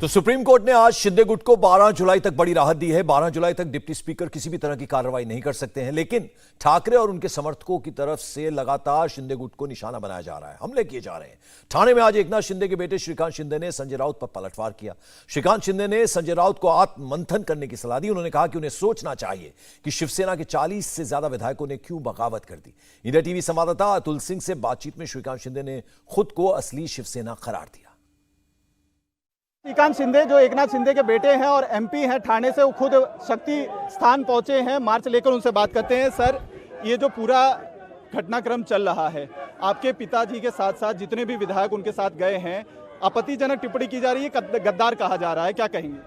तो supreme court ने आज शिंदे गुट को 12 जुलाई तक बड़ी राहत दी है। 12 जुलाई तक डिप्टी स्पीकर किसी भी तरह की कार्रवाई नहीं कर सकते हैं, लेकिन ठाकरे और उनके समर्थकों की तरफ से लगातार शिंदे गुट को निशाना बनाया जा रहा है, हमले किए जा रहे हैं। ठाणे में आज एकनाथ शिंदे के बेटे श्रीकांत शिंदे ने संजय राउत पर पलटवार किया। श्रीकांत शिंदे ने संजय राउत को आत्ममंथन करने की सलाह दी। उन्होंने कहा कि उन्हें सोचना चाहिए कि शिवसेना के 40 से ज्यादा विधायकों ने क्यों बगावत कर दी। इंडिया टीवी संवाददाता अतुल सिंह से बातचीत में श्रीकांत शिंदे ने खुद को असली शिवसेना करार दिया। श्रीकांत शिंदे जो एकनाथ शिंदे के बेटे हैं और एमपी हैं ठाणे से, वो खुद शक्ति स्थान पहुंचे हैं। मार्च लेकर उनसे बात करते हैं। सर, ये जो पूरा घटनाक्रम चल रहा है, आपके पिताजी के साथ साथ जितने भी विधायक उनके साथ गए हैं, आपत्तिजनक टिप्पणी की जा रही है, गद्दार कहा जा रहा है, क्या कहेंगे?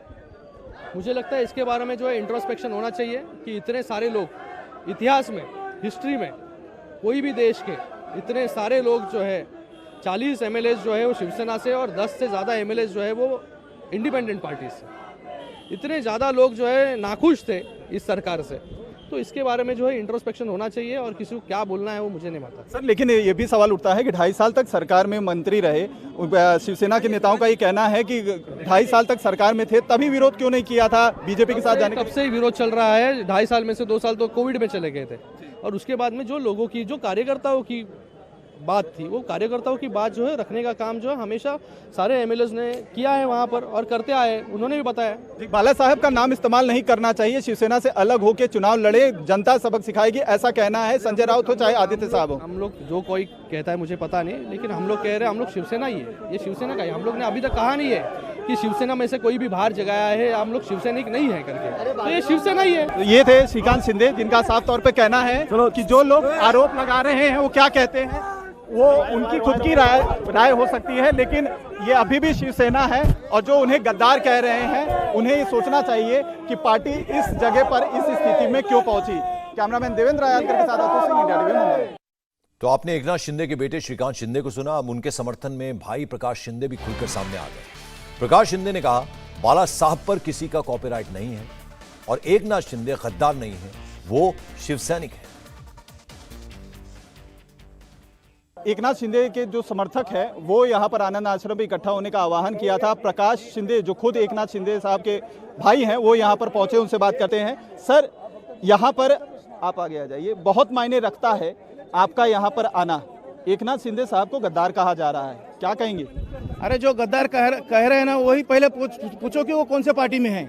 मुझे लगता है इसके बारे में जो है इंट्रोस्पेक्शन होना चाहिए कि इतने सारे लोग इतिहास में, हिस्ट्री में, कोई भी देश के इतने सारे लोग जो है 40 एमएलए जो है वो शिवसेना से और 10 से ज़्यादा एमएलए जो है वो इंडिपेंडेंट पार्टी से, इतने ज़्यादा लोग जो है नाखुश थे इस सरकार से। तो इसके बारे में जो है इंट्रोस्पेक्शन होना चाहिए और किसी को क्या बोलना है वो मुझे नहीं पता। सर, लेकिन ये भी सवाल उठता है कि 2.5 साल तक सरकार में मंत्री रहे। शिवसेना के नेताओं का ये कहना है कि 2.5 साल तक सरकार में थे, तभी विरोध क्यों नहीं किया था बीजेपी के साथ जाने? कब से ही विरोध चल रहा है। 2.5 साल में से 2 साल तो कोविड में चले गए थे और उसके बाद में जो लोगों की, जो कार्यकर्ताओं की बात थी, वो कार्यकर्ताओं की बात जो है रखने का काम जो है हमेशा सारे एमएलएज ने किया है वहाँ पर और करते आए। उन्होंने भी बताया बाला साहब का नाम इस्तेमाल नहीं करना चाहिए, शिवसेना से अलग होकर चुनाव लड़े, जनता सबक सिखाएगी, ऐसा कहना है संजय राउत हो चाहे आदित्य साहब हो। हम लोग, जो कोई कहता है मुझे पता नहीं, लेकिन हम लोग कह रहे हैं हम लोग शिवसेना ही है, ये शिवसेना का है। हम लोग ने अभी तक कहा नहीं है कि शिवसेना में से कोई भी बाहर जगाया है, हम लोग शिवसैनिक नहीं है करके, तो ये शिवसेना ही है। ये थे श्रीकांत शिंदे, जिनका साफ तौर पे कहना है कि जो लोग आरोप लगा रहे हैं वो क्या कहते हैं वो उनकी खुद की राय हो सकती है, लेकिन ये अभी भी शिवसेना है। और जो उन्हें गद्दार कह रहे हैं उन्हें ये सोचना चाहिए कि पार्टी इस जगह पर इस स्थिति में क्यों पहुंची। कैमरामैन देवेंद्र आयालकर के साथ अतुल सिंह, इंडिया टीवी, मुंबई। तो आपने एकनाथ शिंदे के बेटे श्रीकांत शिंदे को सुना। अब उनके समर्थन में भाई प्रकाश शिंदे भी खुलकर सामने आ गए। प्रकाश शिंदे ने कहा, बाला साहब पर किसी का कॉपीराइट नहीं है और एकनाथ शिंदे गद्दार नहीं है, वो शिवसैनिक है। एकनाथ शिंदे के जो समर्थक हैं वो यहाँ पर आनंद आश्रम में इकट्ठा होने का आह्वान किया था। प्रकाश शिंदे जो खुद एकनाथ शिंदे साहब के भाई हैं वो यहाँ पर पहुंचे, उनसे बात करते हैं। सर, यहाँ पर आप आगे आ जाइए, बहुत मायने रखता है आपका यहाँ पर आना। एकनाथ शिंदे साहब को गद्दार कहा जा रहा है, क्या कहेंगे? अरे जो गद्दार कह रहे हैं ना, वही पहले पूछो कि वो कौन से पार्टी में है।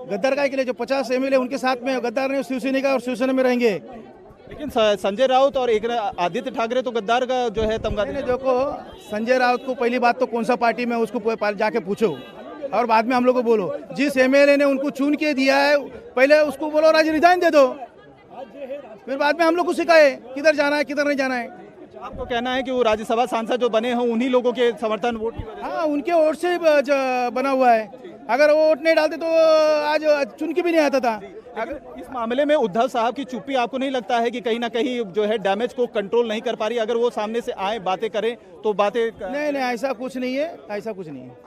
गद्दार का के लिए जो 50 एमएलए उनके साथ में गद्दार नहीं, शिवसेना का और शिवसेना में रहेंगे। लेकिन संजय राउत और एक आदित्य ठाकरे तो गद्दार का जो है तमगा। देखो, संजय राउत को पहली बात तो कौन सा पार्टी में उसको जाके पूछो और बाद में हम लोग को बोलो। जिस एमएलए ने उनको चुन के दिया है पहले उसको बोलो राज रिजाइन दे दो, फिर बाद में हम लोग को सिखाए किधर जाना है किधर नहीं जाना है। आपको कहना है कि वो राज्यसभा सांसद जो बने हैं उन्हीं लोगों के समर्थन वोट? हाँ, उनके वोट से बना हुआ है। अगर वो वोट नहीं डालते तो आज चुन के भी नहीं आता था। अगर इस मामले में उद्धव साहब की चुप्पी आपको नहीं लगता है कि कहीं ना कहीं जो है डैमेज को कंट्रोल नहीं कर पा रही? अगर वो सामने से आए, बातें करें तो बातें नहीं, ऐसा कुछ नहीं है, ऐसा कुछ नहीं है।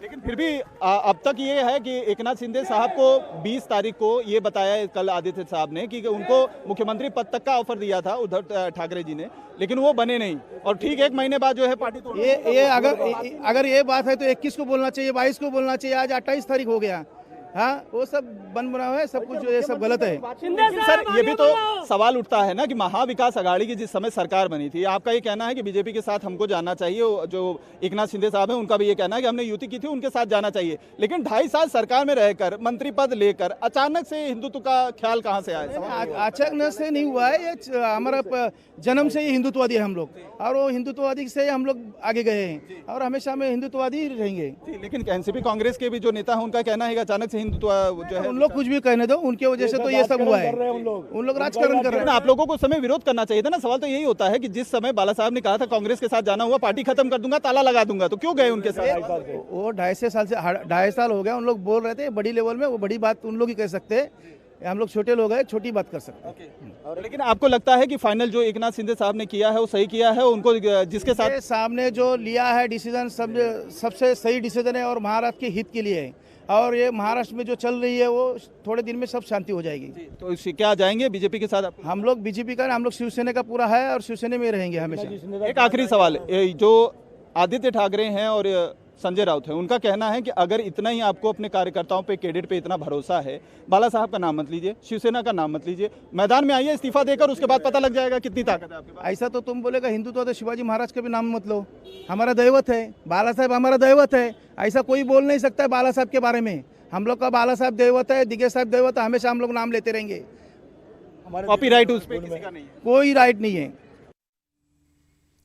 लेकिन फिर भी अब तक ये है कि एकनाथ शिंदे साहब को 20 तारीख को ये बताया कल आदित्य साहब ने कि उनको मुख्यमंत्री पद तक का ऑफर दिया था उद्धव ठाकरे जी ने, लेकिन वो बने नहीं और ठीक 1 महीने बाद जो है पार्टी तोड़। ये अगर ये बात है तो 21 को बोलना चाहिए, 22 को बोलना चाहिए। आज 28 तारीख हो गया। हाँ, वो सब बना हुआ है, सब कुछ जो है सब गलत है। सर, ये भी तो सवाल उठता है ना कि महाविकास अघाड़ी की जिस समय सरकार बनी थी, आपका ये कहना है कि बीजेपी के साथ हमको जाना चाहिए। जो एकनाथ शिंदे साहब हैं उनका भी ये कहना है कि हमने युति की थी, उनके साथ जाना चाहिए। लेकिन 2.5 साल सरकार में रहकर मंत्री पद लेकर अचानक से हिंदुत्व का ख्याल कहाँ से आया? अचानक से नहीं हुआ है, ये हमारा जन्म से ही हिंदुत्ववादी है हम लोग, और वो हिंदुत्ववादी से हम लोग आगे गए हैं और हमेशा में हिंदुत्ववादी रहेंगे। लेकिन एनसीपी कांग्रेस के भी जो नेता है उनका कहना है कि अचानक से हिंदुत्व जो है, उन लोग कुछ भी कहने दो, उनके वजह से तो ये सब हुआ है। उन लोग राजकारण कर रहे हैं। आप लोगों को समय विरोध करना चाहिए था ना। सवाल तो यही होता है कि जिस समय बाला साहब ने कहा था कांग्रेस के साथ जाना हुआ, पार्टी खत्म कर दूंगा, ताला लगा दूंगा, तो क्यों गए उनके साथ? वो 2.5 साल हो गया, उन लोग बोल रहे थे बड़ी लेवल में, वो बड़ी बात उन लोग ही कह सकते हैं, हम लोग छोटे लोग हैं, छोटी बात कर सकते हैं। लेकिन आपको लगता है कि फाइनल जो एकनाथ शिंदे साहब ने किया है वो सही किया है? उनको जिसके साथ सामने जो लिया है डिसीजन सबसे सही डिसीजन है और महाराष्ट्र के हित के लिए है। और ये महाराष्ट्र में जो चल रही है वो थोड़े दिन में सब शांति हो जाएगी। तो इससे क्या जाएंगे बीजेपी के साथ? हम लोग बीजेपी का, हम लोग शिवसेना का पूरा है और शिवसेना में रहेंगे हमेशा। एक आखिरी सवाल, जो आदित्य ठाकरे हैं और संजय राउत है। उनका कहना है कि अगर इतना ही आपको अपने कार्यकर्ताओं पे, कैडेट पे इतना भरोसा है, बाला साहब का नाम मत लीजिए, शिवसेना का नाम मत लीजिए, मैदान में आइए, इस्तीफा देकर उसके बाद पता लग जाएगा कितनी ताकत है आपके पास। ऐसा तो तुम बोलेगा हिंदुत्व तो शिवाजी महाराज का भी नाम मत लो, हमारा दैवत है, बाला साहब हमारा दैवत है। ऐसा कोई बोल नहीं सकता है बाला साहब के बारे में। हम लोग का बाला साहब दैवत है, दिग्गज साहब दैवत है, हमेशा हम लोग नाम लेते रहेंगे। कॉपीराइट उस पे किसी का नहीं है, कोई राइट नहीं है।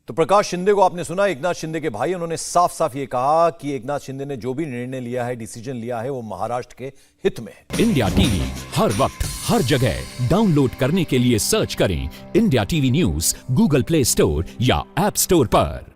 तो प्रकाश शिंदे को आपने सुना, एकनाथ शिंदे के भाई, उन्होंने साफ साफ ये कहा कि एकनाथ शिंदे ने जो भी निर्णय लिया है, डिसीजन लिया है, वो महाराष्ट्र के हित में है। इंडिया टीवी हर वक्त हर जगह डाउनलोड करने के लिए सर्च करें India TV news Google play store या ऐप स्टोर पर।